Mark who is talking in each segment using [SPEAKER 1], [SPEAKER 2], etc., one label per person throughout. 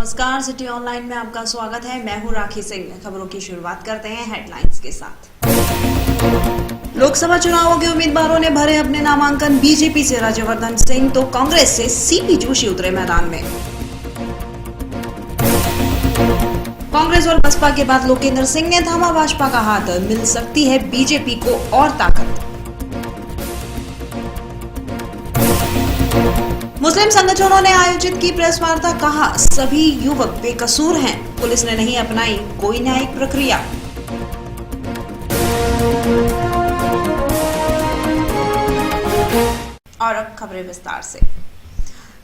[SPEAKER 1] नमस्कार, city online में आपका स्वागत है। मैं हूं राखी सिंह। खबरों की शुरुआत करते हैं हेडलाइंस के साथ। लोकसभा चुनावों के उम्मीदवारों ने भरे अपने नामांकन। बीजेपी से राज्यवर्धन सिंह तो कांग्रेस से सीपी जोशी उतरे मैदान में। कांग्रेस और बसपा के बाद लोकेंद्र सिंह ने थामा भाजपा का हाथ। मिल सकती है बीजेपी को और ताकत। मुस्लिम संगठनों ने आयोजित की प्रेस वार्ता। कहा, सभी युवक बेकसूर हैं। पुलिस ने नहीं अपनाई कोई न्यायिक प्रक्रिया। और अब खबरें विस्तार से।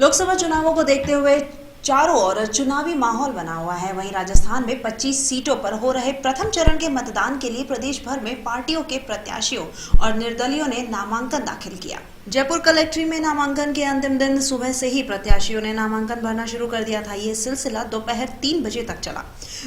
[SPEAKER 1] लोकसभा चुनावों को देखते हुए चारों ओर चुनावी माहौल बना हुआ है। वहीं राजस्थान में 25 सीटों पर हो रहे प्रथम चरण के मतदान के लिए प्रदेश भर में पार्टियों के प्रत्याशियों और निर्दलीयों ने नामांकन दाखिल किया। जयपुर कलेक्ट्रेट में नामांकन के अंतिम दिन सुबह से ही प्रत्याशियों ने नामांकन भरना शुरू कर दिया था। ये सिलसिला दोपहर 3 बजे तक चला।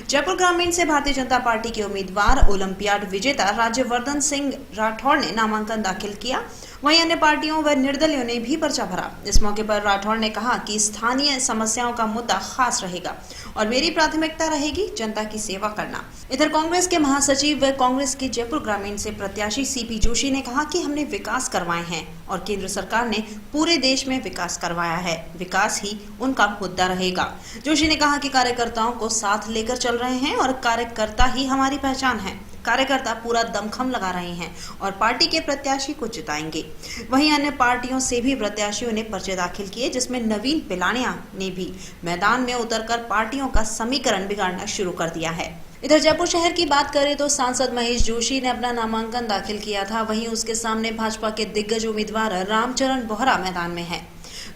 [SPEAKER 1] जयपुर ग्रामीण से भारतीय जनता पार्टी के उम्मीदवार ओलंपियाड विजेता राज्यवर्धन सिंह राठौड़ ने नामांकन दाखिल किया। वहीं अन्य पार्टियों व निर्दलियों ने भी पर्चा भरा। इस मौके पर राठौड़ ने कहा कि स्थानीय समस्याओं का मुद्दा खास रहेगा और मेरी प्राथमिकता रहेगी जनता की सेवा करना। इधर कांग्रेस के महासचिव व कांग्रेस के जयपुर ग्रामीण से प्रत्याशी सीपी जोशी ने कहा कि हमने विकास करवाए हैं और केंद्र सरकार ने पूरे देश में विकास करवाया है। विकास ही उनका मुद्दा रहेगा। जोशी ने कहा कि कार्यकर्ताओं को साथ लेकर चल रहे हैं और कार्यकर्ता ही हमारी पहचान है। कार्यकर्ता पूरा दमखम लगा रहे हैं और पार्टी के प्रत्याशी को जिताएंगे। वहीं अन्य पार्टियों से भी प्रत्याशियों ने पर्चे दाखिल किए, जिसमें नवीन पिलानिया ने भी मैदान में उतरकर पार्टियों का समीकरण बिगाड़ना शुरू कर दिया है। इधर जयपुर शहर की बात करें तो सांसद महेश जोशी ने अपना नामांकन दाखिल किया था। वहीं उसके सामने भाजपा के दिग्गज उम्मीदवार रामचरण बोहरा मैदान में है।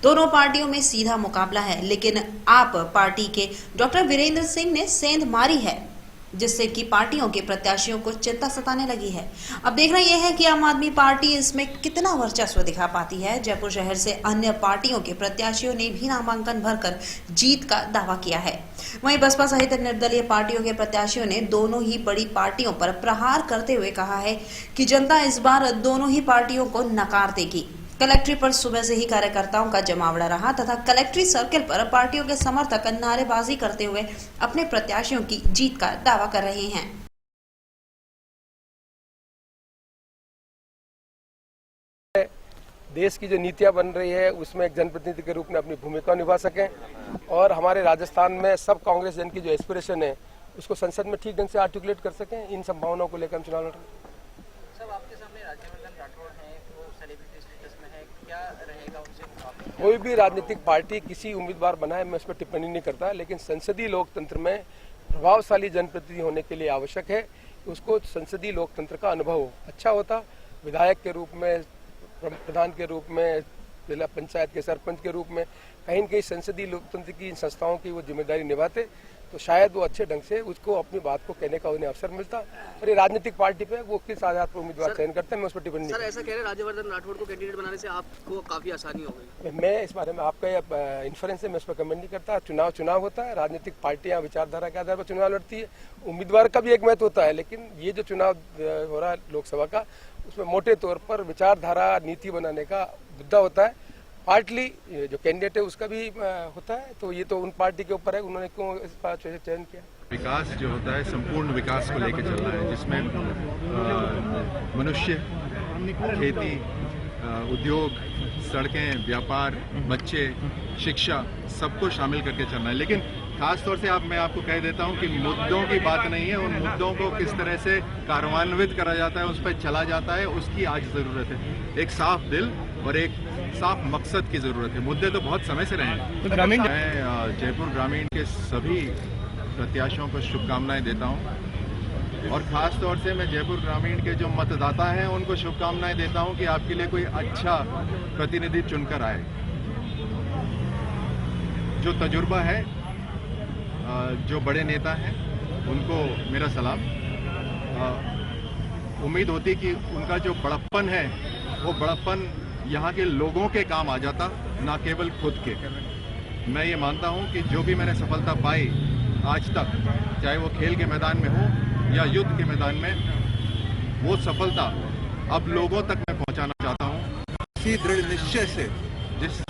[SPEAKER 1] दोनों पार्टियों में सीधा मुकाबला है, लेकिन आप पार्टी के डॉक्टर वीरेंद्र सिंह ने सेंध मारी है, जिससे कि पार्टियों के प्रत्याशियों को चिंता सताने लगी है। अब देखना यह है कि आम आदमी पार्टी इसमें कितना वर्चस्व दिखा पाती है। जयपुर शहर से अन्य पार्टियों के प्रत्याशियों ने भी नामांकन भरकर जीत का दावा किया है। वहीं बसपा सहित निर्दलीय पार्टियों के प्रत्याशियों ने दोनों ही बड़ी पार्टियों पर प्रहार करते हुए कहा है कि जनता इस बार दोनों ही पार्टियों को नकार देगी। कलेक्ट्रेट पर सुबह से ही कार्यकर्ताओं का जमावड़ा रहा तथा कलेक्ट्रेट सर्किल पर पार्टियों के समर्थक नारेबाजी करते हुए अपने प्रत्याशियों की जीत का दावा कर रहे हैं।
[SPEAKER 2] देश की जो नीतियां बन रही है उसमें एक जनप्रतिनिधि के रूप में अपनी भूमिका निभा सकें और हमारे राजस्थान में सब कांग्रेस जन की जो एस्पिरेशन है उसको संसद में ठीक ढंग से आर्टिकुलेट कर सकें। इन संभावनाओं को लेकर हम चुनाव लड़ रहे हैं। कोई भी राजनीतिक पार्टी किसी उम्मीदवार बनाए मैं उस पर टिप्पणी नहीं करता, लेकिन संसदीय लोकतंत्र में प्रभावशाली जनप्रतिनिधि होने के लिए आवश्यक है कि उसको संसदीय लोकतंत्र का अनुभव अच्छा होता। विधायक के रूप में, प्रधान के रूप में, जिला पंचायत के सरपंच के रूप में कहीं न कहीं संसदीय लोकतंत्र की इन संस्थाओं की वो जिम्मेदारी निभाते तो शायद वो अच्छे ढंग से उसको अपनी बात को कहने का उन्हें अवसर मिलता। और ये राजनीतिक पार्टी पे वो किस आधार पर उम्मीदवार चयन करते हैं मैं उस पर टिप्पणी नहीं।
[SPEAKER 3] सर, ऐसा कह रहे राज्यवर्धन राठौड़ को कैंडिडेट बनाने से आपको काफी आसानी हो गई।
[SPEAKER 2] मैं इस बारे में आपका इन्फ्लुएंस है, मैं उस पर कमेंट नहीं करता। चुनाव होता है, राजनीतिक पार्टियां विचारधारा के आधार पर चुनाव लड़ती है। उम्मीदवार का भी एक महत्व होता है, लेकिन ये जो चुनाव हो रहा है लोकसभा का, उसमें मोटे तौर पर विचारधारा नीति बनाने का मुद्दा होता है। पार्टली जो कैंडिडेट है उसका भी होता है, तो ये तो उन पार्टी के ऊपर है उन्होंने क्यों इस बात से चयन किया।
[SPEAKER 4] विकास जो होता है संपूर्ण विकास को लेकर चलना है, जिसमें मनुष्य, खेती, उद्योग, सड़कें, व्यापार, बच्चे, शिक्षा सबको शामिल करके चलना है। लेकिन खास तौर से मैं आपको कह देता हूं कि मुद्दों की बात नहीं है, उन मुद्दों को किस तरह से कार्यान्वित करा जाता है, उस पर चला जाता है, उसकी आज ज़रूरत है। एक साफ दिल और एक साफ मकसद की ज़रूरत है। मुद्दे तो बहुत समय से रहे हैं। तो मैं जयपुर ग्रामीण के सभी प्रत्याशियों को शुभकामनाएं देता हूं और ख़ास तौर से मैं जयपुर ग्रामीण के जो मतदाता हैं उनको शुभकामनाएं देता हूं कि आपके लिए कोई अच्छा प्रतिनिधि चुनकर आए, जो तजुर्बा है, जो बड़े नेता हैं, उनको मेरा सलाम। उम्मीद होती कि उनका जो बड़प्पन है वो बड़प्पन यहाँ के लोगों के काम आ जाता, ना केवल खुद के। मैं ये मानता हूँ कि जो भी मैंने सफलता पाई आज तक, चाहे वो खेल के मैदान में हो या युद्ध के मैदान में, वो सफलता अब लोगों तक मैं पहुँचाना चाहता हूँ। इसी दृढ़ निश्चय से जिस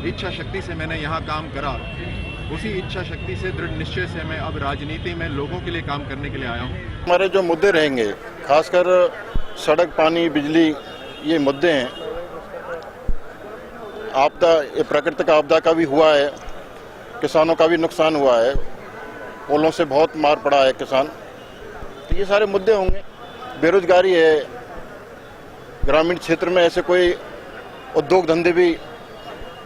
[SPEAKER 4] इच्छा शक्ति से मैंने यहाँ काम करा, उसी इच्छा शक्ति से, दृढ़ निश्चय से मैं अब राजनीति में लोगों के लिए काम करने के लिए आया हूँ।
[SPEAKER 5] हमारे जो मुद्दे रहेंगे, खासकर सड़क, पानी, बिजली, ये मुद्दे हैं। आपदा, ये प्राकृतिक आपदा का भी हुआ है, किसानों का भी नुकसान हुआ है, ओलों से बहुत मार पड़ा है किसान, तो ये सारे मुद्दे होंगे। बेरोजगारी है, ग्रामीण क्षेत्र में ऐसे कोई उद्योग धंधे भी,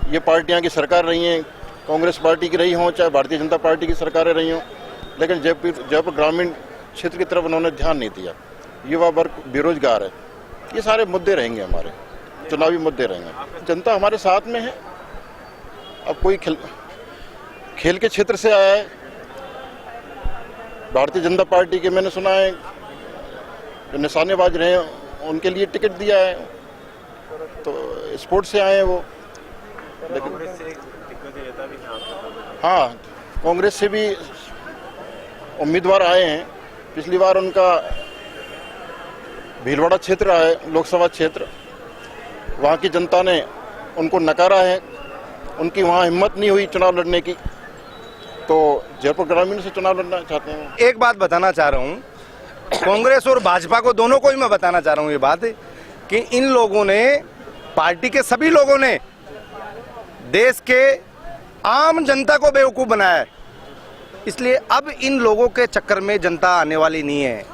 [SPEAKER 5] ये पार्टियां की सरकार रही हैं, कांग्रेस पार्टी की रही हों चाहे भारतीय जनता पार्टी की सरकारें रही हों, लेकिन जयपुर ग्रामीण क्षेत्र की तरफ उन्होंने ध्यान नहीं दिया। युवा वर्ग बेरोजगार है, ये सारे मुद्दे रहेंगे, हमारे चुनावी मुद्दे रहेंगे। जनता हमारे साथ में है। अब कोई खेल के क्षेत्र से आया है, भारतीय जनता पार्टी के मैंने सुना है जो निशानेबाज रहे हैं उनके लिए टिकट दिया है, तो स्पोर्ट्स से आए हैं वो। लेकिन हाँ, कांग्रेस से भी उम्मीदवार आए हैं। पिछली बार उनका भीलवाड़ा क्षेत्र है, लोकसभा क्षेत्र, वहाँ की जनता ने उनको नकारा है, उनकी वहाँ हिम्मत नहीं हुई चुनाव लड़ने की, तो जयपुर ग्रामीण से चुनाव लड़ना चाहते हैं।
[SPEAKER 6] एक बात बताना चाह रहा हूँ, कांग्रेस और भाजपा को, दोनों को ही मैं बताना चाह रहा हूँ ये बात कि इन लोगों ने, पार्टी के सभी लोगों ने देश के आम जनता को बेवकूफ बनाया है। इसलिए अब इन लोगों के चक्कर में जनता आने वाली नहीं है,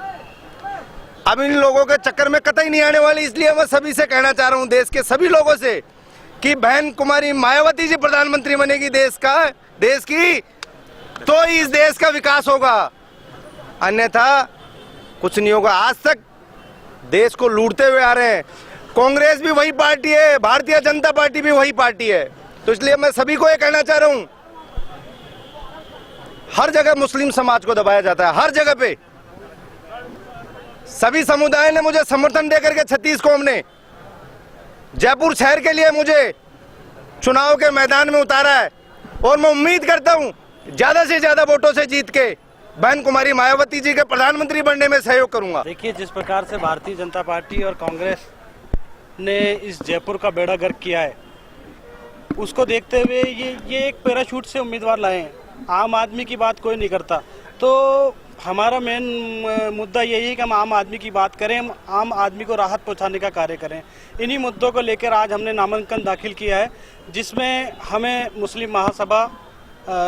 [SPEAKER 6] अब इन लोगों के चक्कर में कतई नहीं आने वाली। इसलिए मैं सभी से कहना चाह रहा हूं, देश के सभी लोगों से, कि बहन कुमारी मायावती जी प्रधानमंत्री बनेगी देश की, तो इस देश का विकास होगा, अन्यथा कुछ नहीं होगा। आज तक देश को लूटते हुए आ रहे हैं, कांग्रेस भी वही पार्टी है, भारतीय जनता पार्टी भी वही पार्टी है। तो इसलिए मैं सभी को ये कहना चाह रहा हूं, हर जगह मुस्लिम समाज को दबाया जाता है, हर जगह पे सभी समुदाय ने मुझे समर्थन देकर के 36 कौम ने जयपुर शहर के लिए मुझे चुनाव के मैदान में उतारा है, और मैं उम्मीद करता हूं ज्यादा से ज्यादा वोटों से जीत के बहन कुमारी मायावती जी के प्रधानमंत्री बनने में सहयोग करूंगा।
[SPEAKER 7] देखिए, जिस प्रकार से भारतीय जनता पार्टी और कांग्रेस ने इस जयपुर का बेड़ा गर्क किया है, उसको देखते हुए ये एक पैराशूट से उम्मीदवार लाए हैं। आम आदमी की बात कोई नहीं करता, तो हमारा मेन मुद्दा यही है कि हम आम आदमी की बात करें, हम आम आदमी को राहत पहुंचाने का कार्य करें। इन्हीं मुद्दों को लेकर आज हमने नामांकन दाखिल किया है, जिसमें हमें मुस्लिम महासभा,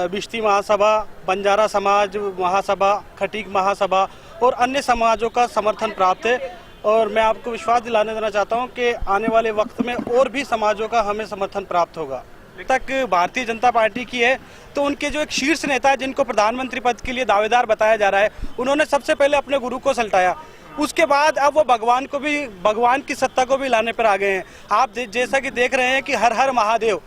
[SPEAKER 7] बिश्ती महासभा, बंजारा समाज महासभा, खटीक महासभा और अन्य समाजों का समर्थन प्राप्त है। और मैं आपको विश्वास दिलाने देना चाहता हूं कि आने वाले वक्त में और भी समाजों का हमें समर्थन प्राप्त होगा। तक भारतीय जनता पार्टी की है, तो उनके जो एक शीर्ष नेता है जिनको प्रधानमंत्री पद के लिए दावेदार बताया जा रहा है, उन्होंने सबसे पहले अपने गुरु को सल्टाया, उसके बाद अब वो भगवान की सत्ता को भी लाने पर आ गए हैं। आप जैसा कि देख रहे हैं कि हर हर महादेव,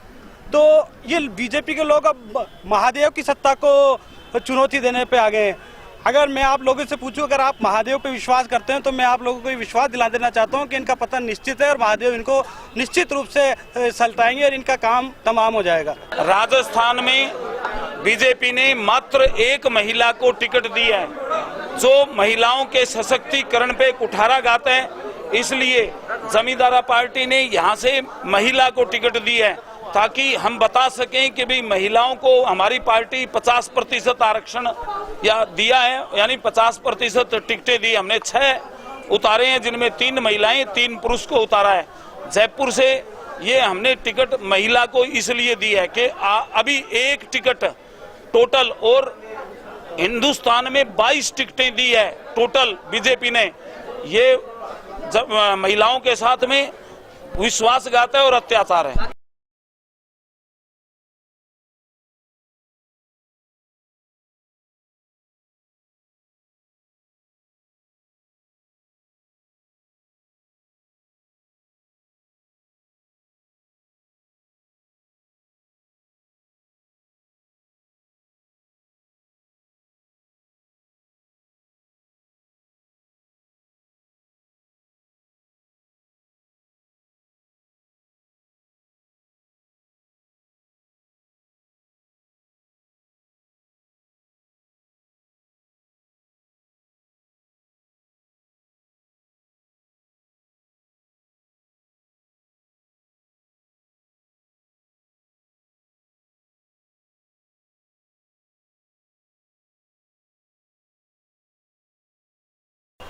[SPEAKER 7] तो ये बीजेपी के लोग अब महादेव की सत्ता को चुनौती देने पे आ गए हैं। अगर मैं आप लोगों से पूछूं, अगर आप महादेव पे विश्वास करते हैं, तो मैं आप लोगों को विश्वास दिला देना चाहता हूं कि इनका पतन निश्चित है और महादेव इनको निश्चित रूप से सल्टाएंगे और इनका काम तमाम हो जाएगा।
[SPEAKER 8] राजस्थान में बीजेपी ने मात्र एक महिला को टिकट दी है, जो महिलाओं के सशक्तिकरण पे कुठारा गाते हैं। इसलिए जमींदारा पार्टी ने यहाँ से महिला को टिकट दी है, ताकि हम बता सकें कि भी महिलाओं को हमारी पार्टी 50% आरक्षण या दिया है, यानी 50% टिकटें दी। हमने 6 उतारे हैं, जिनमें 3 महिलाएं 3 पुरुष को उतारा है। जयपुर से ये हमने टिकट महिला को इसलिए दी है कि अभी एक टिकट टोटल, और हिंदुस्तान में 22 टिकटें दी है टोटल बीजेपी ने। ये महिलाओं के साथ में विश्वासघात है और अत्याचार है।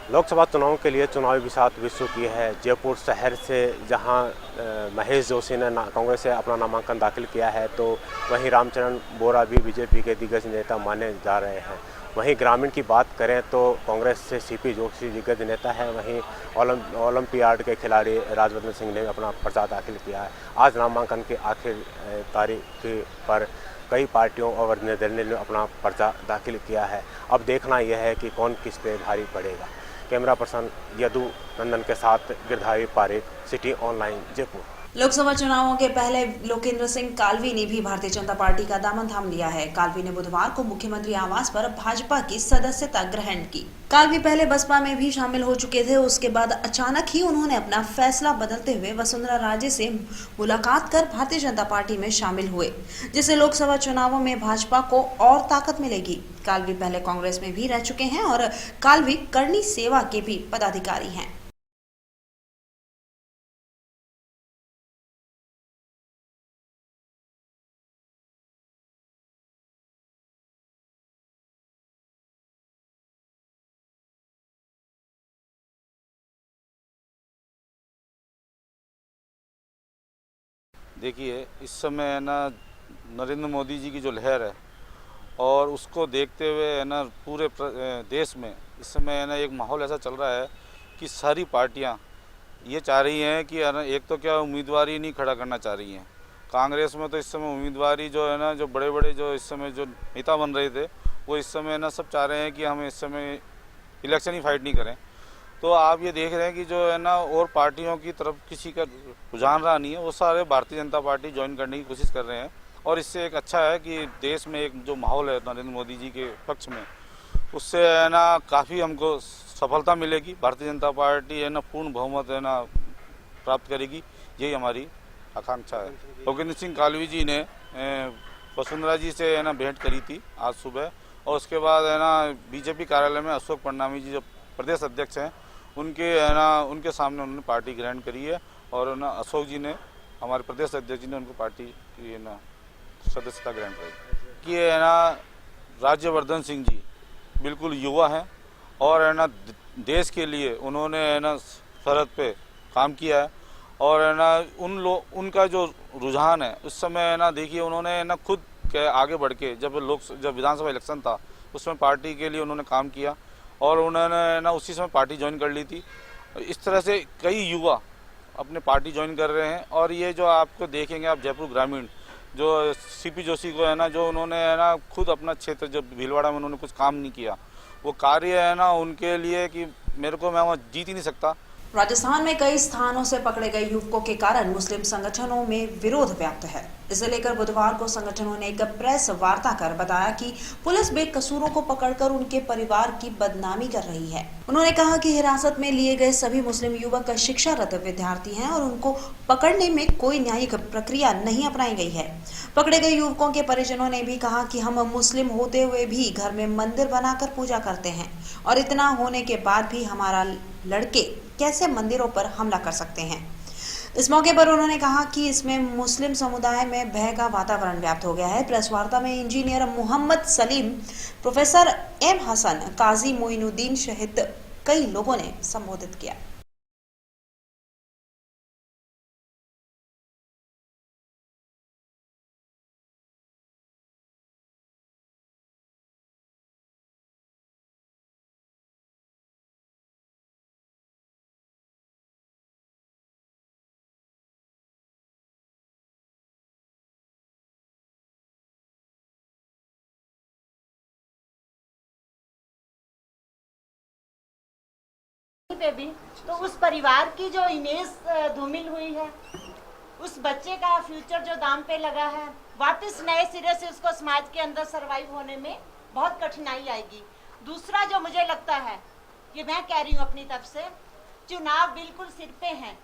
[SPEAKER 9] लोकसभा चुनाव के लिए चुनावी बिसात विश्व की है। जयपुर शहर से जहां महेश जोशी ने कांग्रेस से अपना नामांकन दाखिल किया है, तो वहीं रामचरण बोरा भी बीजेपी के दिग्गज नेता माने जा रहे हैं। वहीं ग्रामीण की बात करें तो कांग्रेस से सीपी जोशी दिग्गज नेता है। वहीं ओलंपियाड के खिलाड़ी राजवर्धन सिंह ने अपना पर्चा दाखिल किया है। आज नामांकन की आखिर तारीख पर कई पार्टियों और निर्दलीय ने अपना पर्चा दाखिल किया है। अब देखना यह है कि कौन किस पे भारी पड़ेगा। कैमरा पर्सन यदु नंदन के साथ गिरधारी पारेख, सिटी ऑनलाइन, जयपुर।
[SPEAKER 1] लोकसभा चुनावों के पहले लोकेंद्र सिंह कालवी ने भी भारतीय जनता पार्टी का दामन थाम लिया है। कालवी ने बुधवार को मुख्यमंत्री आवास पर भाजपा की सदस्यता ग्रहण की। कालवी पहले बसपा में भी शामिल हो चुके थे। उसके बाद अचानक ही उन्होंने अपना फैसला बदलते हुए वसुंधरा राजे से मुलाकात कर भारतीय जनता पार्टी में शामिल हुए, जिससे लोकसभा चुनावों में भाजपा को और ताकत मिलेगी। कालवी पहले कांग्रेस में भी रह चुके हैं और कालवी करनी सेवा के भी पदाधिकारी हैं।
[SPEAKER 10] देखिए, इस समय है ना नरेंद्र मोदी जी की जो लहर है और उसको देखते हुए है ना पूरे देश में इस समय है ना एक माहौल ऐसा चल रहा है कि सारी पार्टियां ये चाह रही हैं कि है ना एक तो क्या उम्मीदवारी नहीं खड़ा करना चाह रही हैं। कांग्रेस में तो इस समय उम्मीदवारी जो है ना जो बड़े बड़े जो इस समय जो नेता बन रहे थे वो इस समय ना सब चाह रहे हैं कि हम इस समय इलेक्शन ही फाइट नहीं करें। तो आप ये देख रहे हैं कि जो है ना और पार्टियों की तरफ किसी का रुझान रहा नहीं है, वो सारे भारतीय जनता पार्टी ज्वाइन करने की कोशिश कर रहे हैं। और इससे एक अच्छा है कि देश में एक जो माहौल है नरेंद्र मोदी जी के पक्ष में, उससे है ना काफ़ी हमको सफलता मिलेगी। भारतीय जनता पार्टी है ना पूर्ण बहुमत है ना प्राप्त करेगी, यही हमारी आकांक्षा है। लोकेंद्र सिंह कालवी जी ने वसुंधरा जी से है ना भेंट करी थी आज सुबह, और उसके बाद है ना बीजेपी कार्यालय में अशोक परनामी जी जो प्रदेश अध्यक्ष हैं उनके सामने उन्होंने पार्टी ग्रहण करी है। और ना अशोक जी ने, हमारे प्रदेश अध्यक्ष जी ने उनको पार्टी की है ना सदस्यता ग्रहण करी कि है ना राज्यवर्धन सिंह जी बिल्कुल युवा हैं और है ना देश के लिए उन्होंने है ना सरहद पे काम किया है। और है ना उनका जो रुझान है उस समय है ना देखिए उन्होंने ना खुद के आगे बढ़ के जब विधानसभा इलेक्शन था उसमें पार्टी के लिए उन्होंने काम किया और उन्होंने ना उसी समय पार्टी ज्वाइन कर ली थी। इस तरह से कई युवा अपने पार्टी ज्वाइन कर रहे हैं। और ये जो आपको देखेंगे आप जयपुर ग्रामीण जो सीपी जोशी को है ना जो उन्होंने है ना खुद अपना क्षेत्र जो भीलवाड़ा में उन्होंने कुछ काम नहीं किया, वो कार्य है ना उनके लिए कि मैं वहाँ जीत ही नहीं सकता।
[SPEAKER 1] राजस्थान में कई स्थानों से पकड़े गए युवकों के कारण मुस्लिम संगठनों में विरोध व्याप्त है। इसे लेकर बुधवार को संगठनों ने एक प्रेस वार्ता कर बताया कि पुलिस बेकसूरों को पकड़कर उनके परिवार की बदनामी कर रही है। उन्होंने कहा कि हिरासत में लिए गए सभी मुस्लिम युवक शिक्षारत विद्यार्थी हैं और उनको पकड़ने में कोई न्यायिक प्रक्रिया नहीं अपनाई गई है। पकड़े गए युवकों के परिजनों ने भी कहा कि हम मुस्लिम होते हुए भी घर में मंदिर बनाकर पूजा करते हैं और इतना होने के बाद भी हमारा लड़के कैसे मंदिरों पर हमला कर सकते हैं। इस मौके पर उन्होंने कहा कि इसमें मुस्लिम समुदाय में भय का वातावरण व्याप्त हो गया है। प्रेस वार्ता में engineer Mohammad Salim, professor M Hasan, Qazi Moinuddin सहित कई लोगों ने संबोधित किया।
[SPEAKER 11] पे भी तो उस परिवार की जो इमेज धूमिल हुई है, उस बच्चे का फ्यूचर जो दाम पे लगा है, वापस नए सिरे से उसको समाज के अंदर सरवाइव होने में बहुत कठिनाई आएगी। दूसरा जो मुझे लगता है, ये मैं कह रही हूँ अपनी तरफ से, चुनाव बिल्कुल सिर पे हैं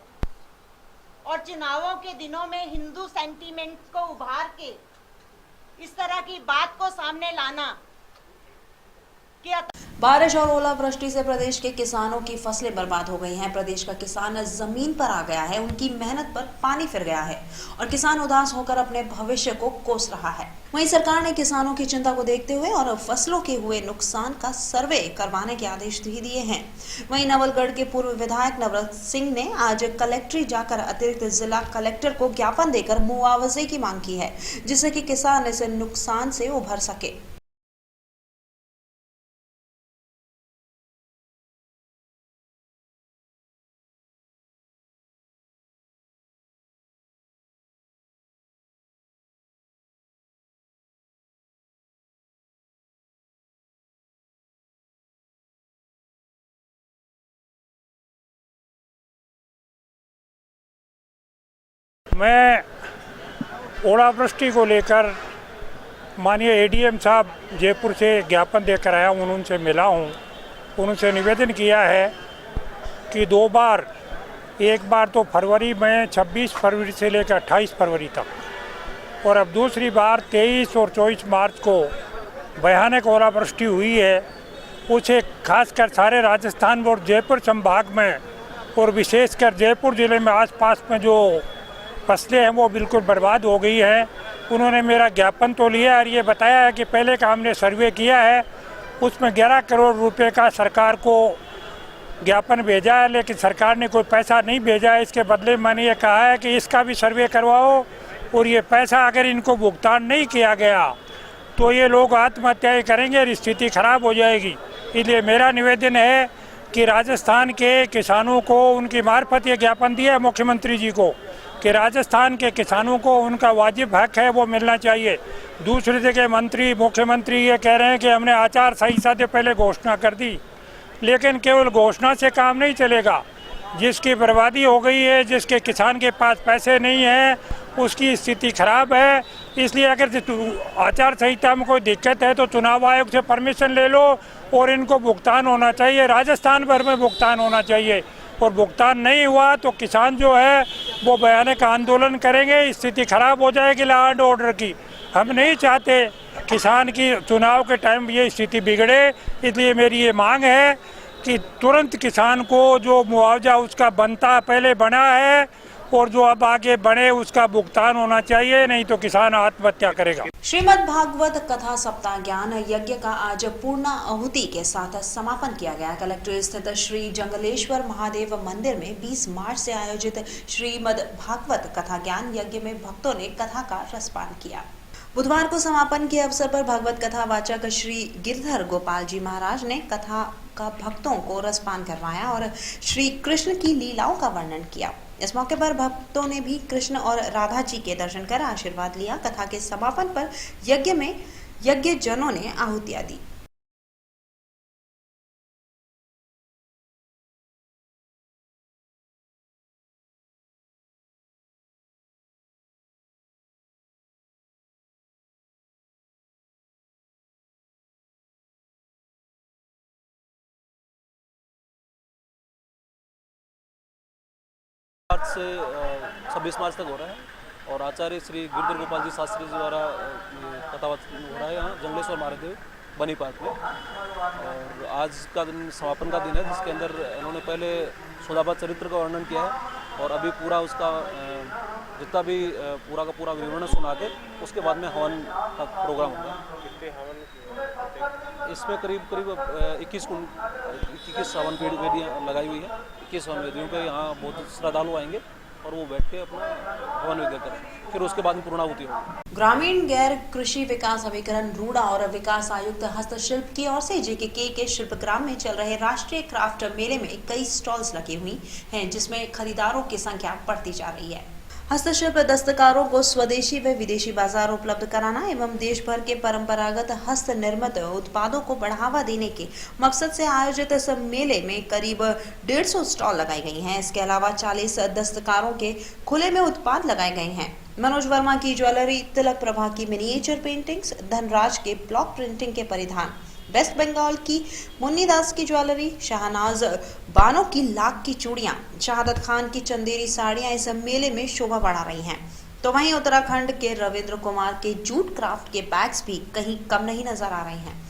[SPEAKER 11] और चुनावों के दिनों में हिंदू सेंटीमेंट को उभार के इस तरह की बात को सामने लाना
[SPEAKER 1] बारिश और ओलावृष्टि से प्रदेश के किसानों की फसलें बर्बाद हो गई हैं। प्रदेश का किसान जमीन पर आ गया है, उनकी मेहनत पर पानी फिर गया है और किसान उदास होकर अपने भविष्य को कोस रहा है। वहीं सरकार ने किसानों की चिंता को देखते हुए और फसलों के हुए नुकसान का सर्वे करवाने के आदेश भी दिए हैं। वहीं नवलगढ़ के पूर्व विधायक नवरत्न सिंह ने आज कलेक्ट्रेट जाकर अतिरिक्त जिला कलेक्टर को ज्ञापन देकर मुआवजे की मांग की है, जिससे कि किसान इस नुकसान से उभर सके।
[SPEAKER 12] मैं ओलावृष्टि को लेकर माननीय एडीएम साहब जयपुर से ज्ञापन देकर आया हूँ, उनसे मिला हूँ। उनसे निवेदन किया है कि 2 बार, एक बार तो फरवरी में 26 फरवरी से लेकर 28 फरवरी तक और अब दूसरी बार 23 और 24 मार्च को भयानक ओलावृष्टि हुई है। उसे खासकर सारे राजस्थान और जयपुर संभाग में और विशेषकर जयपुर ज़िले में आसपास में जो फसलें हैं वो बिल्कुल बर्बाद हो गई हैं। उन्होंने मेरा ज्ञापन तो लिया और ये बताया है कि पहले का हमने सर्वे किया है, उसमें 11 करोड़ रुपए का सरकार को ज्ञापन भेजा है, लेकिन सरकार ने कोई पैसा नहीं भेजा है। इसके बदले मैंने ये कहा है कि इसका भी सर्वे करवाओ और ये पैसा अगर इनको भुगतान नहीं किया गया तो ये लोग आत्महत्याएँ करेंगे और स्थिति खराब हो जाएगी। इसलिए मेरा निवेदन है कि राजस्थान के किसानों को उनकी मार्फत ये ज्ञापन दिया है मुख्यमंत्री जी को कि राजस्थान के किसानों को उनका वाजिब हक है वो मिलना चाहिए। दूसरी जगह मुख्यमंत्री ये कह रहे हैं कि हमने आचार संहिता से पहले घोषणा कर दी, लेकिन केवल घोषणा से काम नहीं चलेगा। जिसकी बर्बादी हो गई है, जिसके किसान के पास पैसे नहीं हैं, उसकी स्थिति खराब है। इसलिए अगर आचार संहिता में कोई दिक्कत है तो चुनाव आयोग से परमिशन ले लो और इनको भुगतान होना चाहिए, राजस्थान भर में भुगतान होना चाहिए। और भुगतान नहीं हुआ तो किसान जो है वो भयानक आंदोलन करेंगे, स्थिति खराब हो जाएगी लॉ एंड ऑर्डर की। हम नहीं चाहते किसान की चुनाव के टाइम ये स्थिति बिगड़े। इसलिए मेरी ये मांग है कि तुरंत किसान को जो मुआवजा उसका बनता पहले बना है और जो अब आगे बढ़े उसका भुगतान होना चाहिए, नहीं तो किसान आत्महत्या करेगा।
[SPEAKER 1] श्रीमद् भागवत कथा सप्ताह ज्ञान यज्ञ का आज पूर्ण आहुति के साथ समापन किया गया। कलेक्ट्रेट स्थित श्री जंगलेश्वर महादेव मंदिर में 20 मार्च से आयोजित श्रीमद् भागवत कथा ज्ञान यज्ञ में भक्तों ने कथा का रसपान किया। बुधवार को समापन के अवसर पर भागवत कथा वाचक श्री गिरधर गोपाल जी महाराज ने कथा का भक्तों को रसपान करवाया और श्री कृष्ण की लीलाओं का वर्णन किया। इस मौके पर भक्तों ने भी कृष्ण और राधा जी के दर्शन कर आशीर्वाद लिया। कथा के समापन पर यज्ञ में यज्ञ जनों ने आहुतियां दी।
[SPEAKER 13] से 26 मार्च तक हो रहा है और आचार्य श्री गिरधर गोपाल जी शास्त्री जी द्वारा कथावाचन हो रहा है यहाँ जंगलेश्वर महादेव बनी पार्क में। और आज का दिन समापन का दिन है, जिसके अंदर इन्होंने पहले सुदामा चरित्र का वर्णन किया है और अभी पूरा उसका जितना भी पूरा का पूरा विवरण सुना के उसके बाद में हवन का प्रोग्राम होगा। इसमें करीब 21 हवन वेदियाँ लगाई हुई है। 21 हवन वेदियों पे यहाँ बहुत श्रद्धालु आएंगे और वो बैठ के अपना हवन वेद करेंगे, फिर उसके बाद में पूर्णाहुति होगी।
[SPEAKER 1] ग्रामीण गैर कृषि विकास अभिकरण रूड़ा और विकास आयुक्त हस्तशिल्प की ओर से JKK के शिल्पग्राम में चल रहे राष्ट्रीय क्राफ्ट मेले में कई स्टॉल्स लगी हुई हैं, जिसमें खरीदारों की संख्या बढ़ती जा रही है। हस्तशिल्प दस्तकारों को स्वदेशी व विदेशी बाजार उपलब्ध कराना एवं देश भर के परंपरागत हस्त निर्मित उत्पादों को बढ़ावा देने के मकसद से आयोजित इस मेले में करीब 150 स्टॉल लगाई गई हैं। इसके अलावा 40 दस्तकारों के खुले में उत्पाद लगाए गए हैं। मनोज वर्मा की ज्वेलरी, तिलक प्रभा की मिनिएचर पेंटिंग्स, धनराज के ब्लॉक प्रिंटिंग के परिधान, वेस्ट बंगाल की मुन्नी दास की ज्वेलरी, शाहनाज बानो की लाख की चूड़ियां, शहादत खान की चंदेरी साड़ियां इस मेले में शोभा बढ़ा रही हैं। तो वहीं उत्तराखंड के रविंद्र कुमार के जूट क्राफ्ट के बैग्स भी कहीं कम नहीं नजर आ रहे हैं।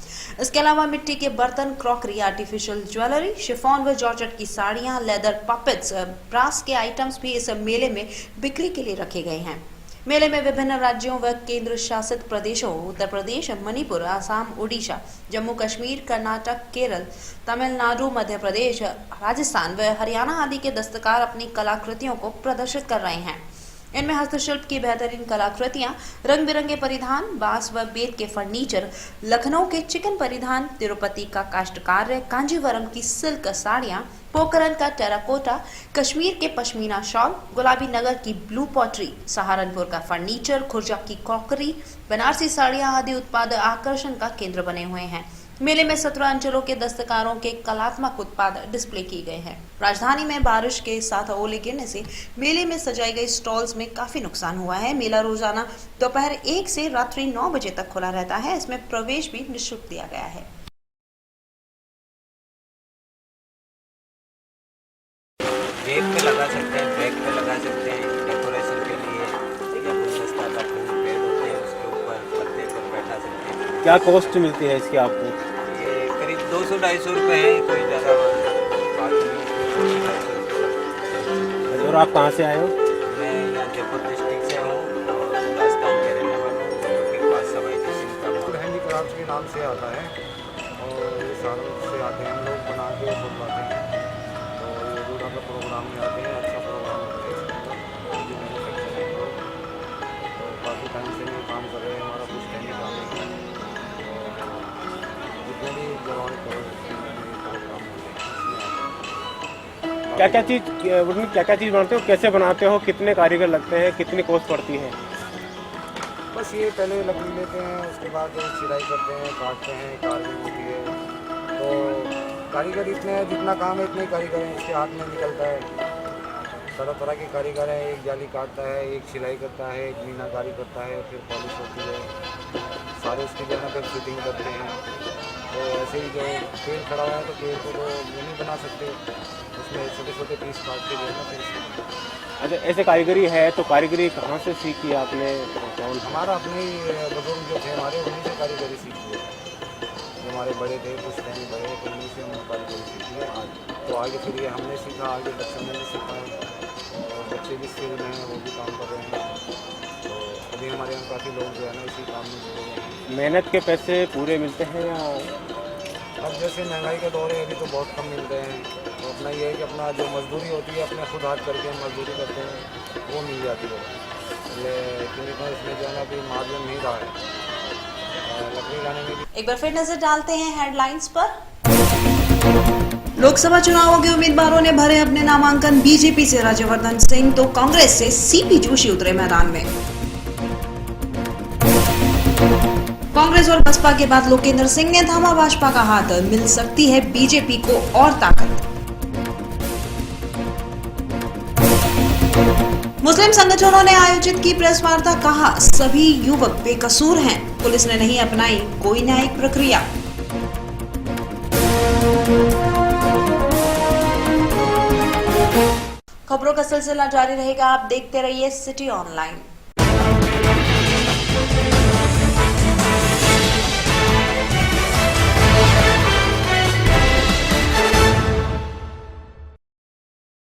[SPEAKER 1] इसके अलावा मिट्टी के बर्तन, क्रॉकरी, आर्टिफिशियल ज्वेलरी, शिफॉन व जॉर्जेट की साड़ियां, लेदर पपेट्स, ब्रास के आइटम्स भी इस मेले में बिक्री के लिए रखे गए हैं। मेले में विभिन्न राज्यों व केंद्र शासित प्रदेशों उत्तर प्रदेश, मणिपुर, असम, उड़ीसा, जम्मू कश्मीर, कर्नाटक, केरल, तमिलनाडु, मध्य प्रदेश, राजस्थान व हरियाणा आदि के दस्तकार अपनी कलाकृतियों को प्रदर्शित कर रहे हैं। इनमें हस्तशिल्प की बेहतरीन कलाकृतियां, रंग बिरंगे परिधान, बांस व बेत के फर्नीचर, लखनऊ के चिकन परिधान, तिरुपति का काष्ठकार्य, कांजीवरम की सिल्क साड़ियां, पोखरन का टेराकोटा, कश्मीर के पश्मीना शॉल, गुलाबी नगर की ब्लू पॉटरी, सहारनपुर का फर्नीचर, खुर्जा की क्रॉकरी, बनारसी साड़ियां आदि उत्पाद आकर्षण का केंद्र बने हुए हैं। मेले में 17 अंचलों के दस्तकारों के कलात्मक उत्पाद डिस्प्ले किए गए हैं। राजधानी में बारिश के साथ ओले गिरने से मेले में सजाई गई स्टॉल्स में काफी नुकसान हुआ है। मेला रोजाना दोपहर 1 से रात्रि 9 बजे तक खुला रहता है। इसमें प्रवेश भी निःशुल्क दिया गया है।
[SPEAKER 14] गेट पे लगा सकते हैं, बैग पे लगा सकते हैं, डेकोरेशन के लिए या गुलदस्ता का फूल पेड़ होते हैं उसके ऊपर पत्ते पर बैठा सकते हैं।
[SPEAKER 9] क्या कॉस्ट मिलती है इसकी आपको?
[SPEAKER 14] ये करीब 200-250 रुपये है, कोई ज़्यादा बात नहीं। 250
[SPEAKER 9] और आप कहाँ से आए हो?
[SPEAKER 14] मैं यहाँ जयपुर डिस्ट्रिक्ट से हूँ और राजस्थान के रहने वाला हूँ, जो कि पास सवाई किसी का
[SPEAKER 6] हैंडीक्राफ्ट के नाम से आता है और ये सालों से आते हैं, हम लोग बना के बुलवाते हैं। तो ये रोड़ा का प्रोग्राम में आते हैं, अच्छा प्रोग्राम होता है इसमें। तो काफ़ी टाइम से ये काम कर रहे हैं, हमारा कुछ कहने का नहीं है। जितने भी जवान प्रोग्राम होते हैं क्या चीज़ बनाते हो, कैसे बनाते हो, कितने कारीगर लगते हैं, कितनी कॉस्ट पड़ती है? बस ये पहले लकड़ी लेते हैं, उसके बाद सिलाई करते हैं, काटते हैं, कार्विंग होती है। तो कारीगर इतने हैं, जितना काम है इतने ही कारीगर हैं, इसके हाथ में निकलता है। तरह तरह के कारीगर हैं, एक जाली काटता है, एक सिलाई करता है, एक मीनाकारी करता है, फिर पॉलिश होती है, सारे उसकी जो है ना फिर फिटिंग करते हैं। तो ऐसे ही जो पेड़ खड़ा हुआ है तो पेड़ को तो ये नहीं बना सकते, उसमें छोटे छोटे पीस काट के जो है ना फिर। अच्छा, ऐसे कारीगरी है तो कारीगरी कहाँ से सीखी आपने? कौन? हमारा अपने बुजुर्ग जो थे हमारे, उन्हीं से कारीगरी सीखी है। जो हमारे बड़े थे, कुछ टाइम बड़े तो उन्हीं से हमने कारीगरी सीखी है। तो आगे फिर ये हमने सीखा, आगे बच्चों ने भी सीखा है और बच्चे भी स्किल में हैं, वो भी काम कर रहे हैं। तो अभी हमारे यहाँ काफ़ी लोग जो है ना इसी काम में जुड़े हुए हैं। मेहनत के पैसे पूरे मिलते हैं या? अब जैसे महंगाई के दौर है अभी तो बहुत कम मिलते हैं। तो अपना ये है कि अपना जो मजदूरी होती है अपने खुद हाथ करके हम मजदूरी करते हैं वो मिल जाती है, लेकिन इसमें जो है ना अभी मार्जिन नहीं रहा है लकड़ी लाने में।
[SPEAKER 1] एक बार फिर नजर डालते हैं हेडलाइंस पर। लोकसभा चुनावों के उम्मीदवारों ने भरे अपने नामांकन। बीजेपी से राज्यवर्धन सिंह तो कांग्रेस से सीपी जोशी उतरे मैदान में। कांग्रेस और बसपा के बाद लोकेंद्र सिंह ने थामा भाजपा का हाथ। मिल सकती है बीजेपी को और ताकत। मुस्लिम संगठनों ने आयोजित की प्रेस वार्ता, कहा सभी युवक बेकसूर हैं, पुलिस ने नहीं अपनाई कोई न्यायिक प्रक्रिया। खबरों का सिलसिला जारी रहेगा, आप देखते रहिए सिटी ऑनलाइन।